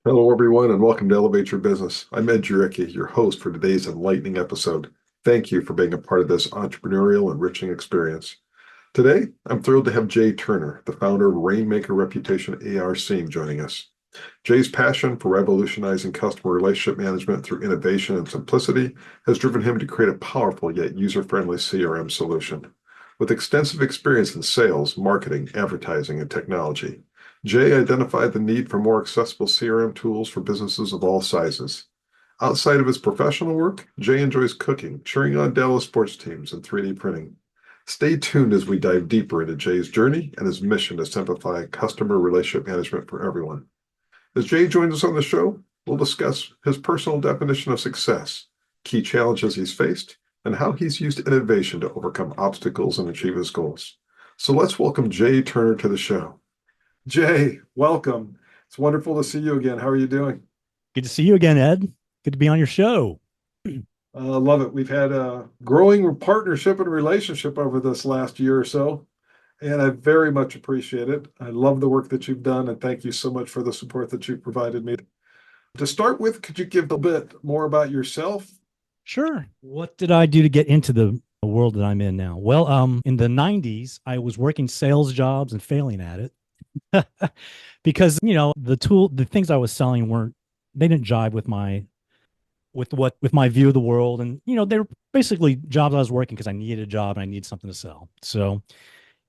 Hello, everyone, and welcome to Elevate Your Business. I'm Ed Juricki, your host for today's enlightening episode. Thank you for being a part of this entrepreneurial, enriching experience. Today, I'm thrilled to have Jay Turner, the founder of Rainmaker Reputation AI CRM, joining us. Jay's passion for revolutionizing customer relationship management through innovation and simplicity has driven him to create a powerful yet user-friendly CRM solution. With extensive experience in sales, marketing, advertising, and technology, Jay identified the need for more accessible CRM tools for businesses of all sizes. Outside of his professional work, Jay enjoys cooking, cheering on Dallas sports teams, and 3D printing. Stay tuned as we dive deeper into Jay's journey and his mission to simplify customer relationship management for everyone. As Jay joins us on the show, we'll discuss his personal definition of success, key challenges he's faced, and how he's used innovation to overcome obstacles and achieve his goals. So let's welcome Jay Turner to the show. Jay, welcome. It's wonderful to see you again. How are you doing? Good to see you again, Ed. Good to be on your show. Love it. We've had a growing partnership and relationship over this last year or so, and I very much appreciate it. I love the work that you've done, and thank you so much for the support that you've provided me. To start with, could you give a bit more about yourself? Sure. What did I do to get into the world that I'm in now? Well, in the 90s, I was working sales jobs and failing at it because, the things I was selling they didn't jive with my view of the world. And, they were basically jobs I was working because I needed a job and I needed something to sell. So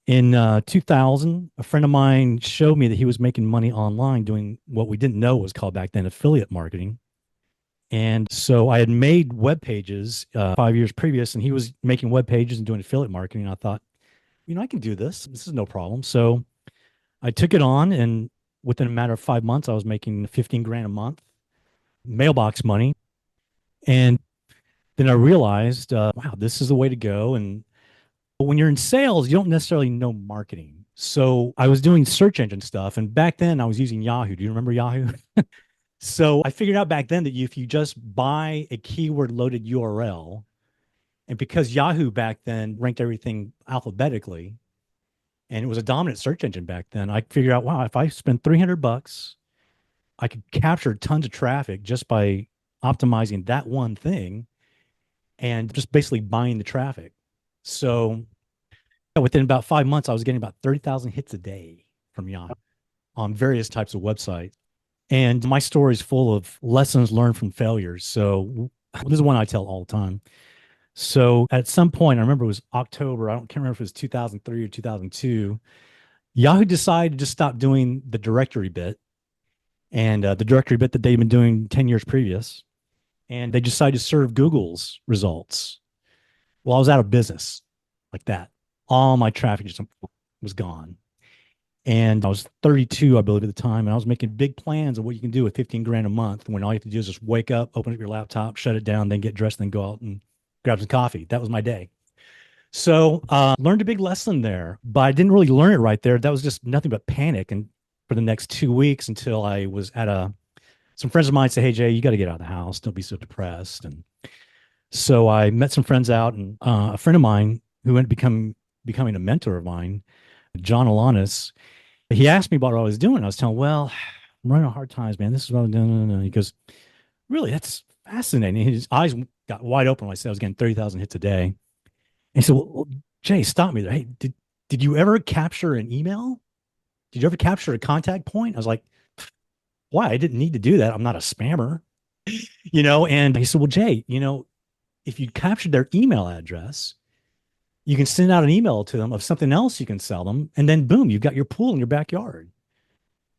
in 2000, a friend of mine showed me that he was making money online doing what we didn't know was called back then affiliate marketing. And so I had made web pages 5 years previous, and he was making web pages and doing affiliate marketing. I thought, I can do this. This is no problem. So I took it on, and within a matter of 5 months, I was making 15 grand a month, mailbox money. And then I realized, wow, this is the way to go. And when you're in sales, you don't necessarily know marketing. So I was doing search engine stuff. And back then I was using Yahoo. Do you remember Yahoo? So I figured out back then that if you just buy a keyword loaded URL, and because Yahoo back then ranked everything alphabetically, and it was a dominant search engine back then, I figured out, wow, if I spend $300, I could capture tons of traffic just by optimizing that one thing and just basically buying the traffic. So within about 5 months, I was getting about 30,000 hits a day from Yahoo on various types of websites. And my story is full of lessons learned from failures. So this is one I tell all the time. So at some point, I remember it was October. Can't remember if it was 2003 or 2002. Yahoo decided to just stop doing the directory bit and the directory bit that they'd been doing 10 years previous. And they decided to serve Google's results. Well, I was out of business like that. All my traffic just was gone. And I was 32, I believe, at the time. And I was making big plans of what you can do with 15 grand a month when all you have to do is just wake up, open up your laptop, shut it down, then get dressed, then go out and grab some coffee. That was my day. So learned a big lesson there, but I didn't really learn it right there. That was just nothing but panic. And for the next 2 weeks until I was at some friends of mine say, hey, Jay, you got to get out of the house. Don't be so depressed. And so I met some friends out, and a friend of mine who ended up becoming a mentor of mine, John Alanis, he asked me about what I was doing. I was telling him, well, I'm running hard times, man. This is what I'm doing. He goes, really, that's fascinating. His eyes got wide open when I said I was getting 30,000 hits a day. And he said, well, Jay, stop me there. Hey, did you ever capture an email? Did you ever capture a contact point? I was like, why? I didn't need to do that. I'm not a spammer, And he said, well, Jay, if you captured their email address, you can send out an email to them of something else you can sell them. And then boom, you've got your pool in your backyard.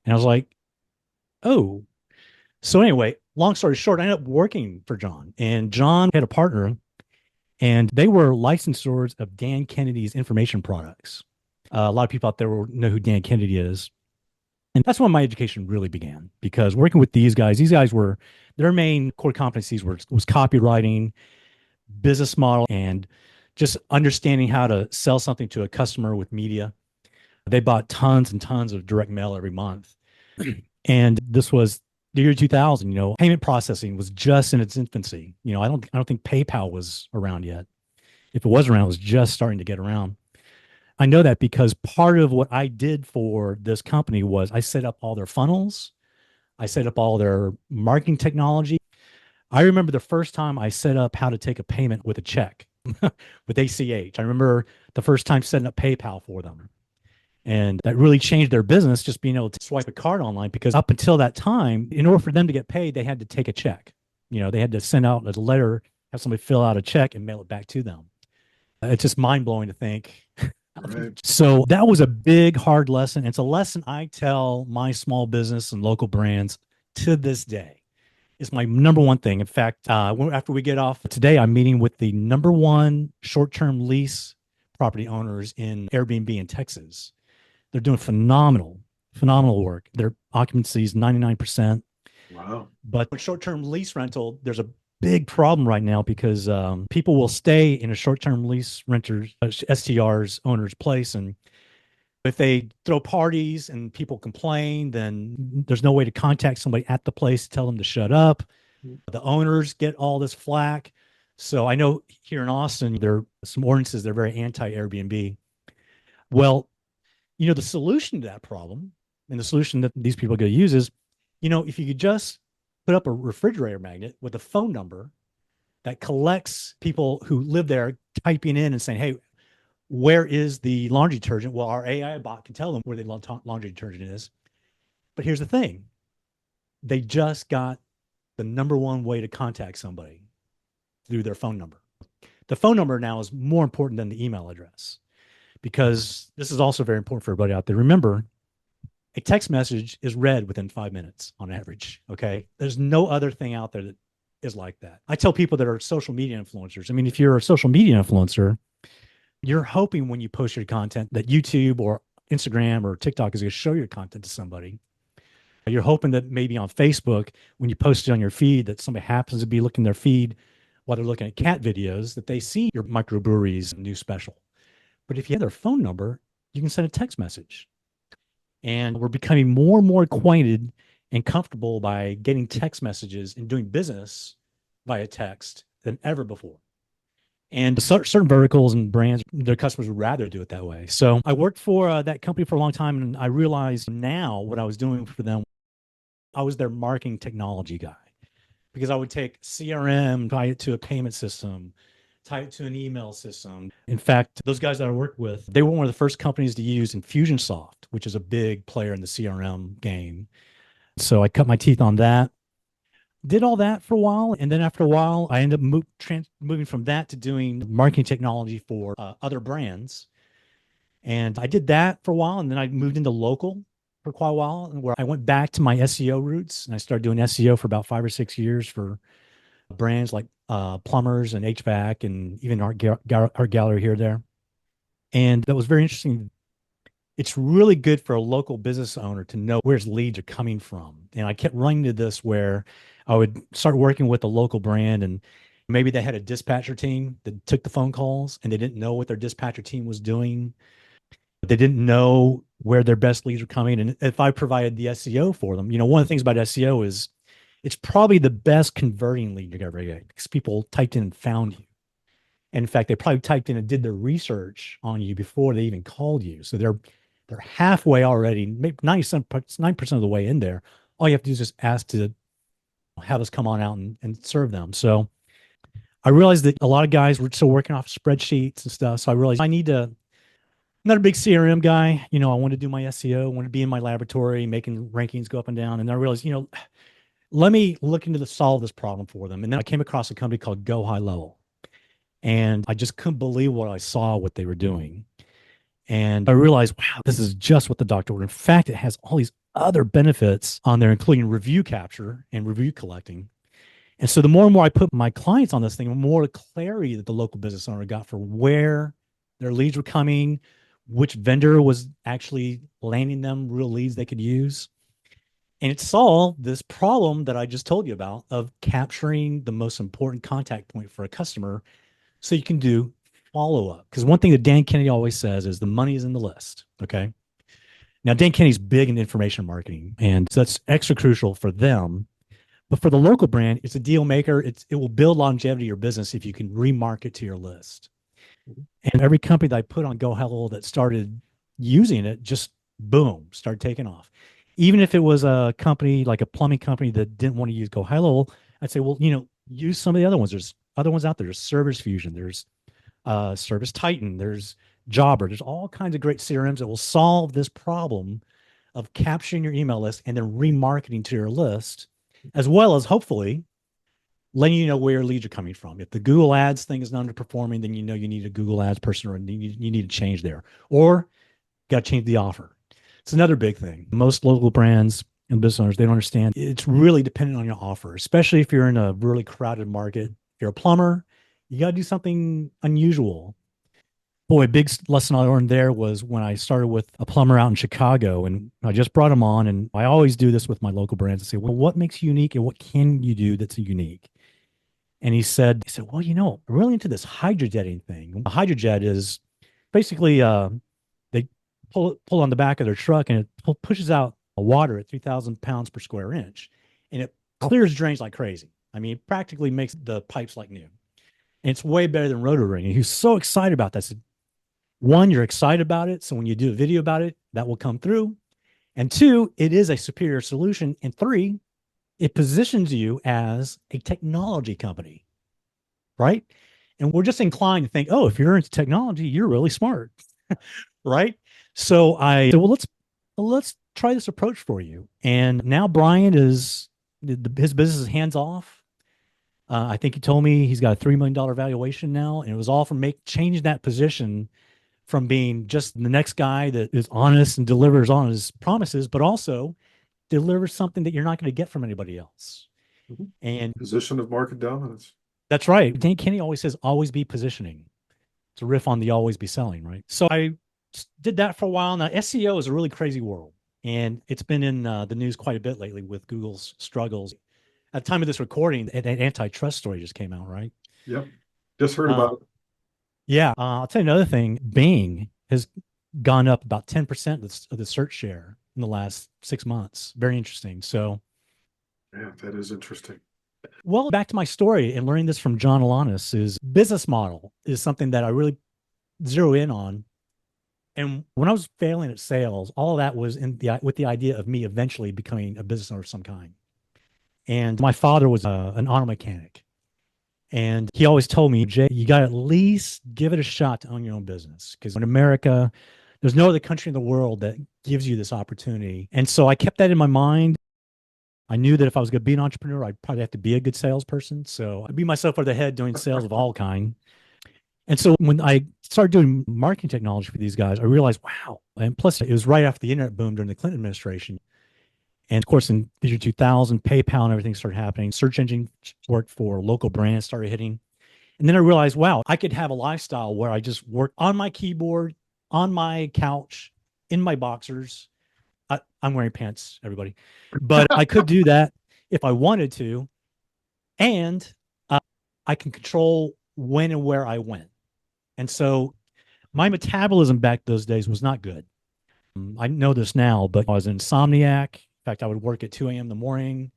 And I was like, oh. So anyway, long story short, I ended up working for John. And John had a partner, and they were licensors of Dan Kennedy's information products. A lot of people out there will know who Dan Kennedy is. And that's when my education really began, because working with these guys were, their main core competencies was copywriting, business model, and just understanding how to sell something to a customer with media. They bought tons and tons of direct mail every month. And this was the year 2000, payment processing was just in its infancy. I don't think PayPal was around yet. If it was around, it was just starting to get around. I know that because part of what I did for this company was I set up all their funnels. I set up all their marketing technology. I remember the first time I set up how to take a payment with a check with ACH. I remember the first time setting up PayPal for them. And that really changed their business, just being able to swipe a card online, because up until that time, in order for them to get paid, they had to take a check. They had to send out a letter, have somebody fill out a check and mail it back to them. It's just mind blowing to think. Right. So that was a big, hard lesson. It's a lesson I tell my small business and local brands to this day. It's my number one thing. In fact, after we get off today, I'm meeting with the number one short-term lease property owners in Airbnb in Texas. They're doing phenomenal work. Their occupancy is 99%. Wow. But with short-term lease rental, there's a big problem right now because people will stay in a short-term lease renters, STR's owner's place. And if they throw parties and people complain, then there's no way to contact somebody at the place to tell them to shut up. The owners get all this flack. So I know here in Austin, there are some ordinances, they're very anti-Airbnb. Well, the solution to that problem and the solution that these people are going to use is, if you could just put up a refrigerator magnet with a phone number that collects people who live there typing in and saying, hey, where is the laundry detergent? Well, our AI bot can tell them where the laundry detergent is. But here's the thing. They just got the number one way to contact somebody through their phone number. The phone number now is more important than the email address, because this is also very important for everybody out there. Remember, a text message is read within 5 minutes on average. Okay. There's no other thing out there that is like that. I tell people that are social media influencers. I mean, if you're a social media influencer, you're hoping when you post your content that YouTube or Instagram or TikTok is going to show your content to somebody. You're hoping that maybe on Facebook, when you post it on your feed, that somebody happens to be looking their feed while they're looking at cat videos, that they see your microbrewery's new special. But if you have their phone number, you can send a text message. And we're becoming more and more acquainted and comfortable by getting text messages and doing business via text than ever before. And certain verticals and brands, their customers would rather do it that way. So I worked for that company for a long time, and I realized now what I was doing for them, I was their marketing technology guy, because I would take CRM, tie it to a payment system, tie it to an email system. In fact, those guys that I worked with, they were one of the first companies to use Infusionsoft, which is a big player in the CRM game. So I cut my teeth on that, did all that for a while. And then after a while, I ended up moving from that to doing marketing technology for other brands. And I did that for a while. And then I moved into local for quite a while, where I went back to my SEO roots, and I started doing SEO for about 5 or 6 years for brands like plumbers and HVAC and even art gallery here or there. And that was very interesting. It's really good for a local business owner to know where his leads are coming from. And I kept running into this where I would start working with a local brand, and maybe they had a dispatcher team that took the phone calls and they didn't know what their dispatcher team was doing. They didn't know where their best leads were coming. And if I provided the SEO for them, one of the things about SEO is it's probably the best converting lead you're ever get, because people typed in and found you. And in fact, they probably typed in and did their research on you before they even called you. So they're halfway already, maybe 99% of the way in there. All you have to do is just ask to have us come on out and serve them. So I realized that a lot of guys were still working off spreadsheets and stuff. So I realized I'm not a big CRM guy. I want to do my SEO, I want to be in my laboratory, making rankings go up and down. And then I realized, let me look into solve this problem for them. And then I came across a company called Go High Level. And I just couldn't believe what they were doing. And I realized, wow, this is just what the doctor ordered. In fact, it has all these other benefits on there, including review capture and review collecting. And so the more and more I put my clients on this thing, the more clarity that the local business owner got for where their leads were coming, which vendor was actually landing them real leads they could use. And it solved this problem that I just told you about of capturing the most important contact point for a customer so you can do follow up. Because one thing that Dan Kennedy always says is the money is in the list. Okay. Now, Dan Kennedy's big in information marketing, and so that's extra crucial for them. But for the local brand, it's a deal maker. It will build longevity to your business if you can remarket to your list. And every company that I put on Go Hello that started using it, just boom, started taking off. Even if it was a company like a plumbing company that didn't want to use go high level, I'd say, well, use some of the other ones. There's other ones out there. There's Service Fusion. There's Service Titan. There's Jobber. There's all kinds of great CRMs that will solve this problem of capturing your email list and then remarketing to your list, as well as hopefully letting you know where your leads are coming from. If the Google Ads thing is underperforming, then you need a Google Ads person or you need to change there, or got to change the offer. It's another big thing. Most local brands and business owners, they don't understand. It's really dependent on your offer, especially if you're in a really crowded market. If you're a plumber, you got to do something unusual. Boy, a big lesson I learned there was when I started with a plumber out in Chicago, and I just brought him on. And I always do this with my local brands and say, well, what makes you unique and what can you do that's unique? And he said, well, I'm really into this hydrojetting thing. A hydrojet is basically they pull on the back of their truck and it pushes out water at 3,000 pounds per square inch, and it clears drains like crazy. I mean, it practically makes the pipes like new. And it's way better than rotor ring. And he was so excited about that. I said, one, you're excited about it, so when you do a video about it, that will come through. And two, it is a superior solution. And three, it positions you as a technology company, right? And we're just inclined to think, oh, if you're into technology, you're really smart, right? So I said, well, let's try this approach for you. And now Brian his business is hands off. I think he told me he's got a $3 million valuation now, and it was all from changing that position from being just the next guy that is honest and delivers on his promises, but also delivers something that you're not going to get from anybody else. Mhm. And Position of market dominance. that's right. Dan Kenny always says, always be positioning. It's a riff on the always be selling, right? So I did that for a while. Now, SEO is a really crazy world, and it's been in the news quite a bit lately with Google's struggles. At the time of this recording, an antitrust story just came out, right? Yep. Just heard Uh, about it. yeah. I'll tell you another thing. Bing has gone up about 10% of the search share in the last 6 months. Very interesting. So, Yeah, that is interesting. well, back to my story and learning this from John Alanis is business model is something that I really zero in on. And when I was failing at sales, all of that was with the idea of me eventually becoming a business owner of some kind. And my father was an auto mechanic. And he always told me, Jay, you got to at least give it a shot to own your own business. Because in America, there's no other country in the world that gives you this opportunity. And so I kept that in my mind. I knew that if I was going to be an entrepreneur, I'd probably have to be a good salesperson. So I'd be myself over the head doing sales of all kind. And so when I started doing marketing technology for these guys, I realized, wow. And plus, it was right after the internet boom during the Clinton administration. And of course, in the year 2000, PayPal and everything started happening. Search engine support for local brands started hitting. And then I realized, wow, I could have a lifestyle where I just work on my keyboard, on my couch, in my boxers. I'm wearing pants, everybody. But I could do that if I wanted to. And I can control when and where I went. And so my metabolism back those days was not good. I know this now, but I was an insomniac. In fact, I would work at 2 a.m. in the morning.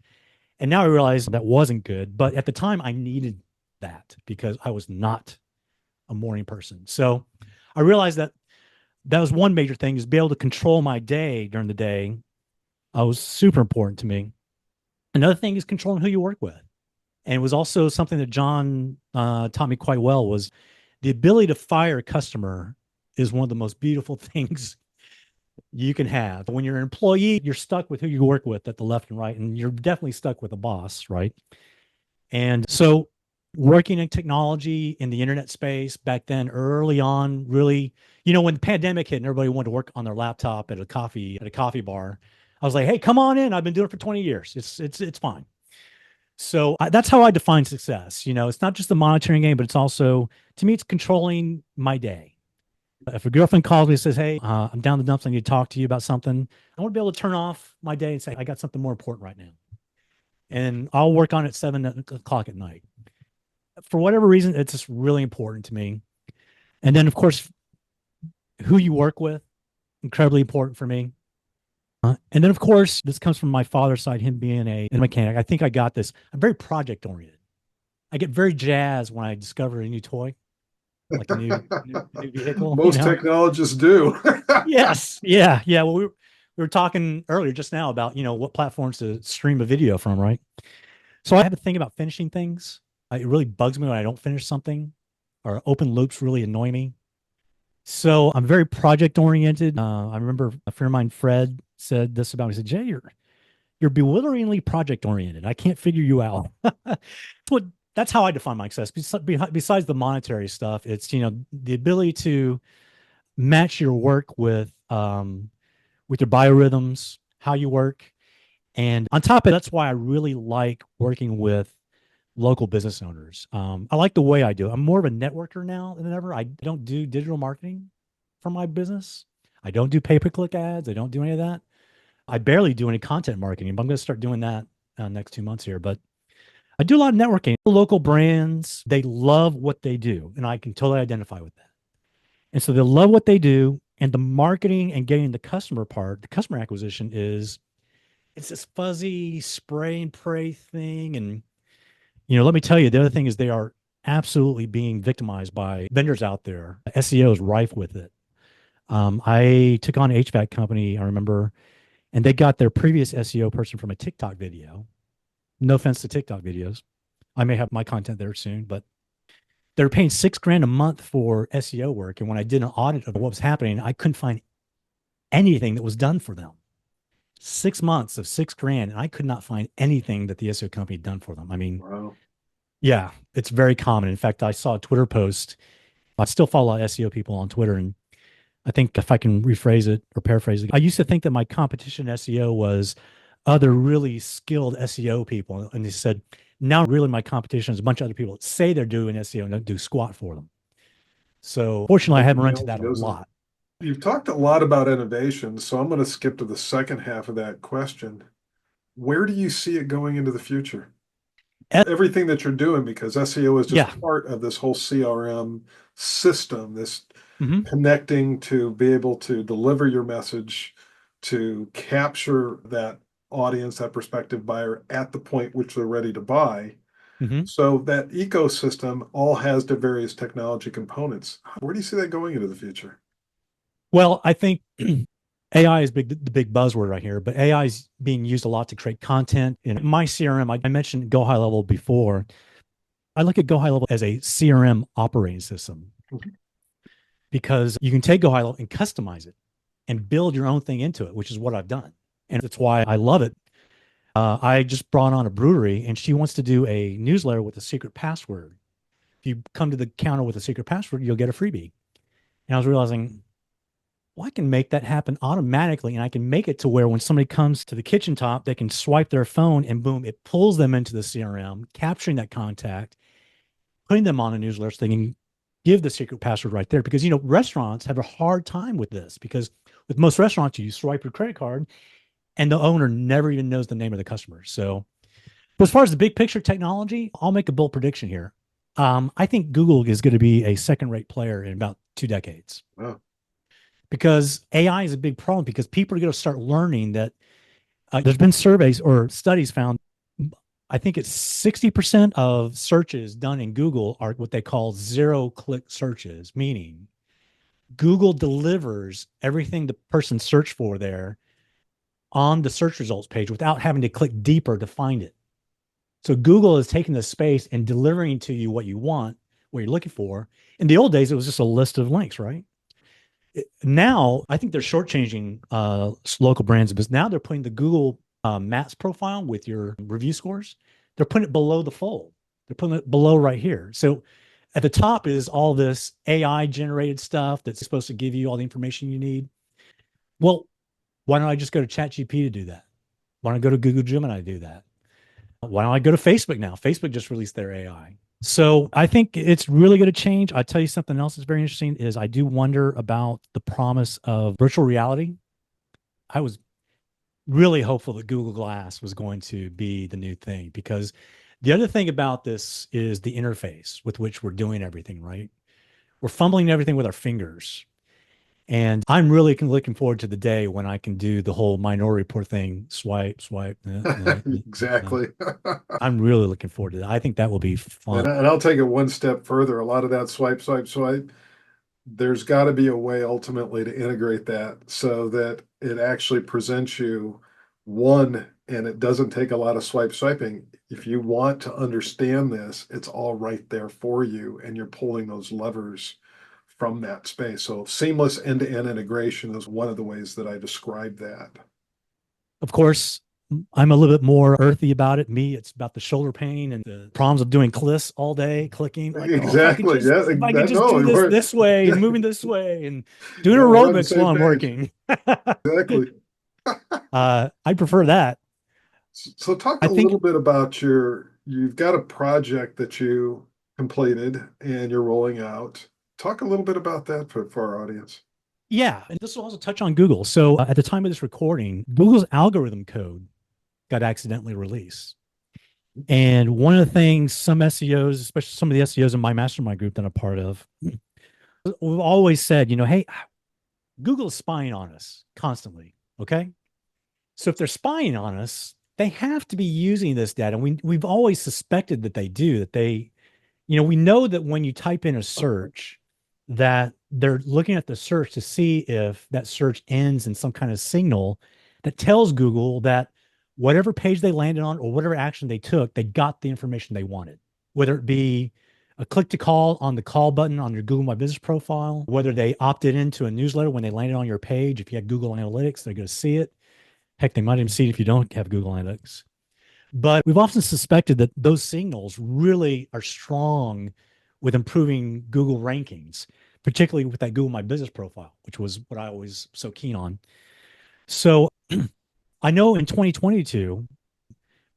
And now I realize that wasn't good. But at the time, I needed that because I was not a morning person. So I realized that that was one major thing is be able to control my day during the day. Was super important to me. Another thing is controlling who you work with. And it was also something that John taught me quite well was the ability to fire a customer is one of the most beautiful things you can have. When you're an employee, you're stuck with who you work with at the left and right, and you're definitely stuck with a boss, right? And so working in technology in the internet space back then, early on, really, when the pandemic hit and everybody wanted to work on their laptop at a coffee bar, I was like, hey, come on in. I've been doing it for 20 years. It's fine. So that's how I define success. It's not just the monitoring game, but it's also, to me, it's controlling my day. If a girlfriend calls me and says, hey, I'm down the dumps, I need to talk to you about something, I want to be able to turn off my day and say, I got something more important right now. And I'll work on it 7 o'clock at night. For whatever reason, it's just really important to me. And then, of course, who you work with, incredibly important for me. And then, of course, this comes from my father's side, him being a mechanic. I think I got this. I'm very project oriented. I get very jazzed when I discover a new toy, like a new vehicle. Most technologists do. Yes, yeah, yeah. Well, we were talking earlier just now about, what platforms to stream a video from, right? So I have a thing about finishing things. It really bugs me when I don't finish something, or open loops really annoy me. So I'm very project oriented. I remember a friend of mine, Fred, said this about me. He said, Jay, you're bewilderingly project oriented. I can't figure you out. what That's how I define my success. Besides the monetary stuff, it's the ability to match your work with your biorhythms, how you work, and on top of it, that's why I really like working with local business owners. I like the way I do it. I'm more of a networker now than ever. I don't do digital marketing for my business. I don't do pay-per-click ads. I don't do any of that. I barely do any content marketing, but I'm going to start doing that next 2 months here. But I do a lot of networking. Local brands, they love what they do, and I can totally identify with that. And so they love what they do, and the marketing and getting the customer part, the customer acquisition it's this fuzzy spray and pray thing. And let me tell you, the other thing is they are absolutely being victimized by vendors out there. SEO is rife with it. I took on an HVAC company, I remember, and they got their previous SEO person from a TikTok video. No offense to TikTok videos. I may have my content there soon, but they're paying 6 grand a month for SEO work. And when I did an audit of what was happening, I couldn't find anything that was done for them. 6 months of 6 grand, and I could not find anything that the SEO company had done for them. I mean, Wow. yeah, it's very common. In fact, I saw a Twitter post. I still follow a lot of SEO people on Twitter, and I think if I can rephrase it or paraphrase it, I used to think that my competition in SEO was other really skilled SEO people. And they said, now really my competition is a bunch of other people that say they're doing SEO and don't do squat for them. So fortunately, I Like the haven't run into analogy, that a doesn't it? lot. You've talked a lot about innovation, so I'm going to skip to the second half of that question. Where do you see it going into the future? Eh, Everything that you're doing, because SEO is yeah. just part of this whole CRM system, this Hmm. connecting to be able to deliver your message, to capture that audience, that prospective buyer at the point which they're ready to buy. Hmm. So that ecosystem all has the various technology components. Where do you see that going into the future? Well, I think AI is the big buzzword right here, but AI is being used a lot to create content. In my CRM, I mentioned Go High Level before. I look at Go High Level as a CRM operating system because you can take Go High Level and customize it and build your own thing into it, which is what I've done. And that's why I love it. I just brought on a brewery and she wants to do a newsletter with a secret password. If you come to the counter with a secret password, you'll get a freebie. And I was realizing, well, I can make that happen automatically. And I can make it to where when somebody comes to the kitchen top, they can swipe their phone and boom, it pulls them into the CRM, capturing that contact, putting them on a newsletter so they can give the secret password right there. Because, restaurants have a hard time with this because with most restaurants, you swipe your credit card and the owner never even knows the name of the customer. So, but as far as the big picture technology, I'll make a bold prediction here. I think Google is going to be a second rate player in about 2 decades Oh, because AI is a big problem because people are going to start learning that there's been surveys or studies found. I think it's 60% of searches done in Google are what they call zero click searches, meaning Google delivers everything the person searched for there on the search results page without having to click deeper to find it. So Google is taking the space and delivering to you what you want, what you're looking for. In the old days, it was just a list of links, right? Now, I think they're shortchanging local brands because now they're putting the Google Maps profile with your review scores. They're putting it below the fold. They're putting it below right here. So at the top is all this AI generated stuff that's supposed to give you all the information you need. Well, why don't I just go to ChatGPT to do that? Why don't I go to Google Gemini to do that? Why don't I go to Facebook now? Facebook just released their AI. So I think it's really going to change. I tell you something else that's very interesting is I do wonder about the promise of virtual reality. I was really hopeful that Google Glass was going to be the new thing because the other thing about this is the interface with which we're doing everything, right? We're fumbling everything with our fingers. And I'm really looking forward to the day when I can do the whole Minority Report thing, swipe, swipe. exactly. I'm really looking forward to that. I think that will be fun. And I'll take it one step further. A lot of that swipe, there's got to be a way ultimately to integrate that so that it actually presents you one, and it doesn't take a lot of swiping. If you want to understand this, it's all right there for you, and you're pulling those levers from that space. So seamless end-to-end integration is one of the ways that I describe that. Of course, I'm a little bit more earthy about it. Me, it's about the shoulder pain and the problems of doing clicks all day, clicking. Like, oh, Exactly. Yeah. if I could That, just no, do this we're this way yeah, and moving this way and doing yeah, we're on the aerobics while same I'm page. working. Exactly. I prefer that. So talk I a think, little bit about you've got a project that you completed and you're rolling out. Talk a little bit about that for our audience. yeah, and this will also touch on Google. So at the time of this recording, Google's algorithm code got accidentally released. And one of the things some SEOs, especially some of the SEOs in my mastermind group that I'm part of, we've always said, hey, Google is spying on us constantly. Okay. So if they're spying on us, they have to be using this data. We've always suspected that they do, that they, we know that when you type in a search, that they're looking at the search to see if that search ends in some kind of signal that tells Google that whatever page they landed on or whatever action they took, they got the information they wanted, whether it be a click to call on the call button on your Google My Business profile, whether they opted into a newsletter when they landed on your page. If you had Google Analytics, they're going to see it. Heck, they might even see it if you don't have Google Analytics. But we've often suspected that those signals really are strong with improving Google rankings, particularly with that Google My Business profile, which was what I was so keen on. So I know in 2022,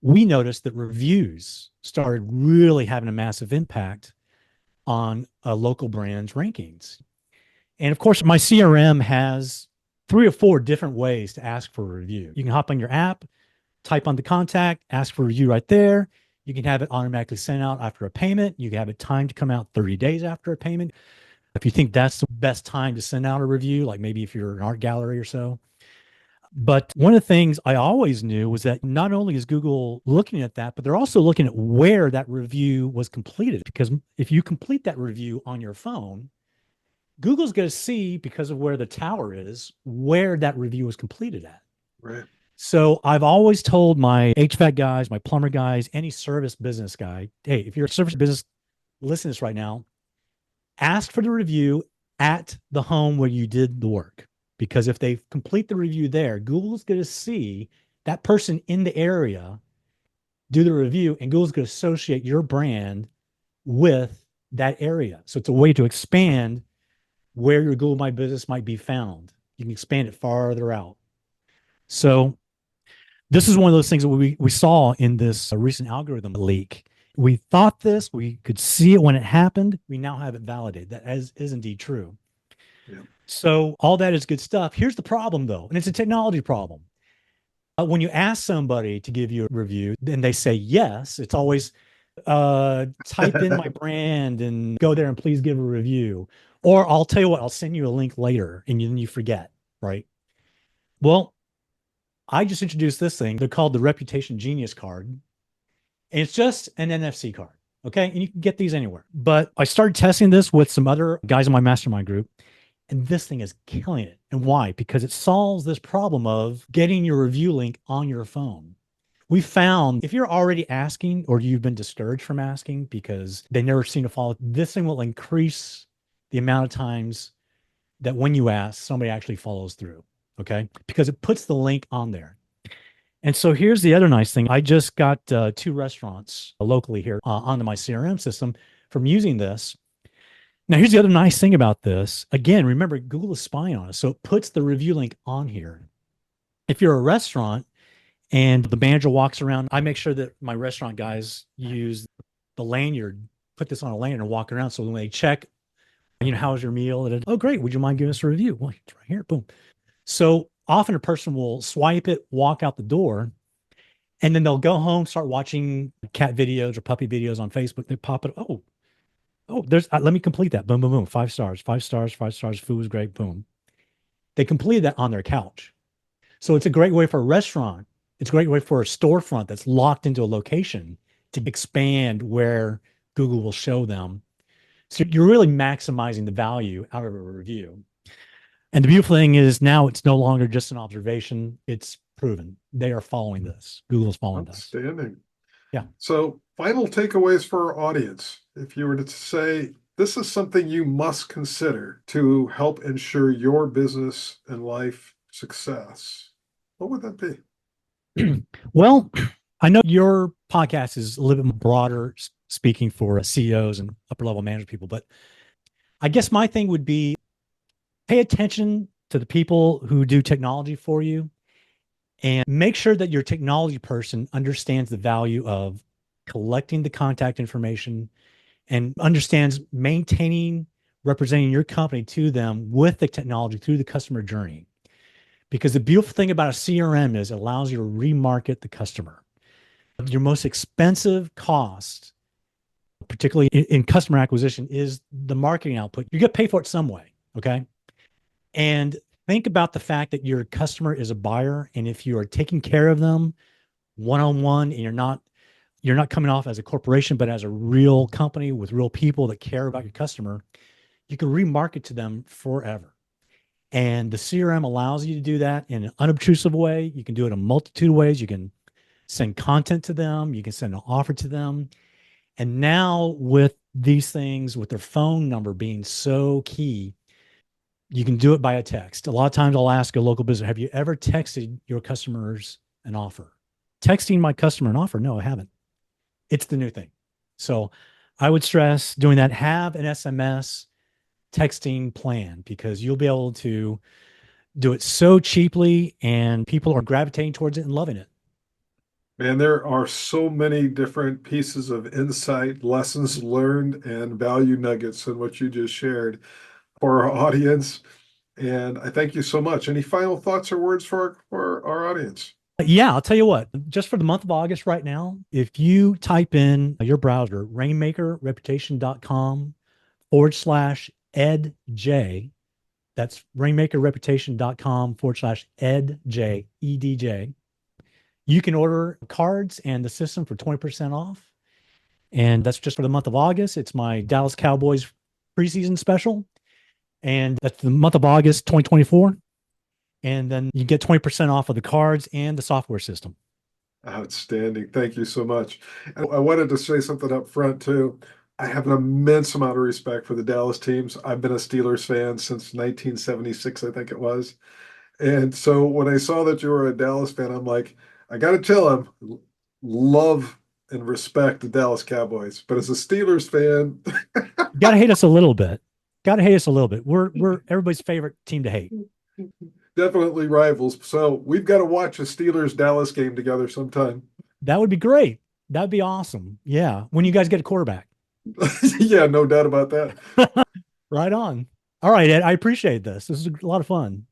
we noticed that reviews started really having a massive impact on a local brand's rankings. And of course, my CRM has 3 or 4 different ways to ask for a review. You can hop on your app, type on the contact, ask for a review right there. You can have it automatically sent out after a payment. You can have it timed to come out 30 days after a payment. If you think that's the best time to send out a review, like maybe if you're an art gallery or so. But one of the things I always knew was that not only is Google looking at that, but they're also looking at where that review was completed. Because if you complete that review on your phone, Google's going to see, because of where the tower is, where that review was completed at. Right. So I've always told my HVAC guys, my plumber guys, any service business guy, hey, if you're a service business, listen to this right now, ask for the review at the home where you did the work. Because if they complete the review there, Google's going to see that person in the area do the review, and Google's going to associate your brand with that area. So it's a way to expand where your Google My Business might be found. You can expand it farther out. So this is one of those things that we saw in this recent algorithm leak. We thought this, we could see it when it happened. We now have it validated. That is indeed true. Yeah. So all that is good stuff. Here's the problem though, and it's a technology problem. When you ask somebody to give you a review and they say yes, it's always type in my brand and go there and please give a review. Or I'll tell you what, I'll send you a link later and then you forget, right? Well, I just introduced this thing. They're called the Reputation Genius card. And it's just an NFC card. Okay. And you can get these anywhere. But I started testing this with some other guys in my mastermind group. And this thing is killing it. And why? Because it solves this problem of getting your review link on your phone. We found if you're already asking or you've been discouraged from asking because they never seem to follow, this thing will increase the amount of times that when you ask, somebody actually follows through. Okay. Because it puts the link on there. And so here's the other nice thing. I just got 2 restaurants locally here onto my CRM system from using this. Now, here's the other nice thing about this. Again, remember, Google is spying on us. So it puts the review link on here. If you're a restaurant and the manager walks around, I make sure that my restaurant guys use the lanyard, put this on a lanyard and walk around. So when they check, how's your meal? Oh, great. Would you mind giving us a review? Well, it's right here. Boom. So often a person will swipe it, walk out the door, and then they'll go home, start watching cat videos or puppy videos on Facebook. They pop it. There's, let me complete that. Boom, boom, boom. 5 stars, 5 stars, 5 stars. Food was great. Boom. They completed that on their couch. So it's a great way for a restaurant. It's a great way for a storefront that's locked into a location to expand where Google will show them. So you're really maximizing the value out of a review. And the beautiful thing is now it's no longer just an observation, it's proven. They are following this. Google's following this. Outstanding. Yeah. So, final takeaways for our audience. If you were to say, this is something you must consider to help ensure your business and life success, what would that be? Well, I know your podcast is a little bit broader, speaking for CEOs and upper level management people, but I guess my thing would be pay attention to the people who do technology for you and make sure that your technology person understands the value of collecting the contact information and understands maintaining, representing your company to them with the technology through the customer journey. Because the beautiful thing about a CRM is it allows you to remarket the customer. Your most expensive cost, particularly in customer acquisition, is the marketing output. You get paid for it some way. Okay. And think about the fact that your customer is a buyer. And if you are taking care of them one-on-one and you're not coming off as a corporation, but as a real company with real people that care about your customer, you can remarket to them forever. And the CRM allows you to do that in an unobtrusive way. You can do it in a multitude of ways. You can send content to them. You can send an offer to them. And now with these things, with their phone number being so key, you can do it by a text. A lot of times I'll ask a local business, have you ever texted your customers an offer? Texting my customer an offer? No, I haven't. It's the new thing. So I would stress doing that. Have an SMS texting plan because you'll be able to do it so cheaply and people are gravitating towards it and loving it. Man, there are so many different pieces of insight, lessons learned, and value nuggets in what you just shared for our audience. And I thank you so much. Any final thoughts or words for our audience? Yeah, I'll tell you what, just for the month of August right now, if you type in your browser, rainmakerreputation.com/edj, that's rainmakerreputation.com/edj, EDJ, you can order cards and the system for 20% off. And that's just for the month of August. It's my Dallas Cowboys preseason special. And that's the month of August 2024. And then you get 20% off of the cards and the software system. Outstanding. Thank you so much. And I wanted to say something up front too. I have an immense amount of respect for the Dallas teams. I've been a Steelers fan since 1976, I think it was. And so when I saw that you were a Dallas fan, I'm like, I got to tell him, love and respect the Dallas Cowboys. But as a Steelers fan, You got to hate us a little bit. Got to hate us a little bit. We're everybody's favorite team to hate. definitely rivals. So we've got to watch a Steelers Dallas game together sometime. That would be great. That'd be awesome. Yeah. When you guys get a quarterback. Yeah, no doubt about that. Right on. All right, Ed. I appreciate this. This is a lot of fun.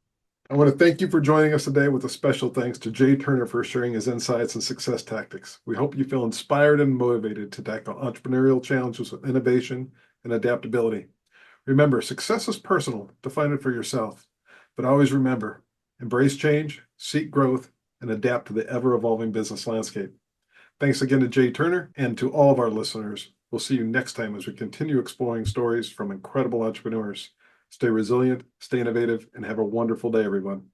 I want to thank you for joining us today with a special thanks to Jay Turner for sharing his insights and success tactics. We hope you feel inspired and motivated to tackle entrepreneurial challenges with innovation and adaptability. Remember, success is personal. Define it for yourself. But always remember, embrace change, seek growth, and adapt to the ever-evolving business landscape. Thanks again to Jay Turner and to all of our listeners. We'll see you next time as we continue exploring stories from incredible entrepreneurs. Stay resilient, stay innovative, and have a wonderful day, everyone.